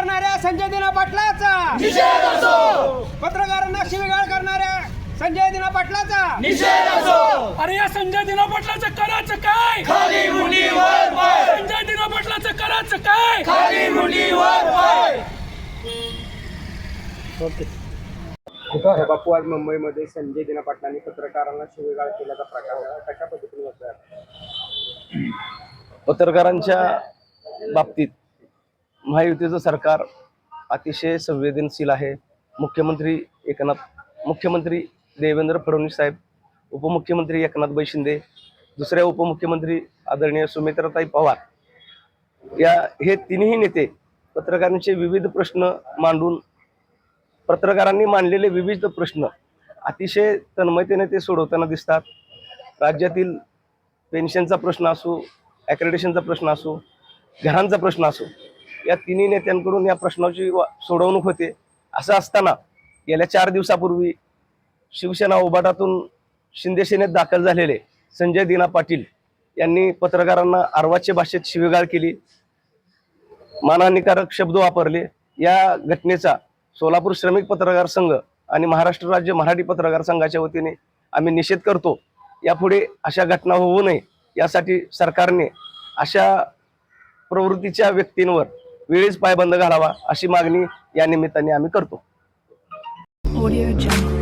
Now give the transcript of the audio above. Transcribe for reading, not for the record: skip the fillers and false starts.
करणाऱ्या संजय दिना पाटलाचा निषेध असो, पत्रकारांना शिवीगाळ करणाऱ्या संजय दिना पाटलाचा निषेध असो. अरे या संजय दिना पाटलाचं करायचं काय? खाली मुंडीवर पाय, संजय दिना पाटलाचं करायचं काय? खाली मुंडीवर पाय. बापू आज मुंबईमध्ये संजय दिना पाटलांनी पत्रकारांना शिवीगाळ केल्याचा प्रकार कशा पद्धतीने होतोय? पत्रकारांच्या बाबतीत महायुतीचं सरकार अतिशय संवेदनशील आहे. मुख्यमंत्री देवेंद्र फडणवीस साहेब, उपमुख्यमंत्री एकनाथ शिंदे, दुसऱ्या उपमुख्यमंत्री आदरणीय सुमित्राताई पवार हे तिन्ही नेते पत्रकारांचे विविध प्रश्न मांडून पत्रकारांनी मांडलेले विविध प्रश्न अतिशय तन्मयतेने ते सोडवताना दिसतात. राज्यातील पेन्शनचा प्रश्न असो, ॲक्रेडिशनचा प्रश्न असो, घरांचा प्रश्न असो, या तिन्ही नेत्यांकडून या प्रश्नाची सोडवणूक होते. असं असताना गेल्या 4 दिवसापूर्वी शिवसेना उभाटातून शिंदे सेनेत दाखल झालेले संजय दिना पाटील यांनी पत्रकारांना अर्वाच्य भाषेत शिवीगाळ केली, मानहानिकारक शब्द वापरले. या घटनेचा सोलापूर श्रमिक पत्रकार संघ आणि महाराष्ट्र राज्य मराठी पत्रकार संघाच्या वतीने आम्ही निषेध करतो. यापुढे अशा घटना होऊ नये यासाठी सरकारने अशा प्रवृत्तीच्या व्यक्तींवर वेळीच पायबंद घालावा अशी मागणी या निमित्ताने आम्ही करतो. Audio Jungle.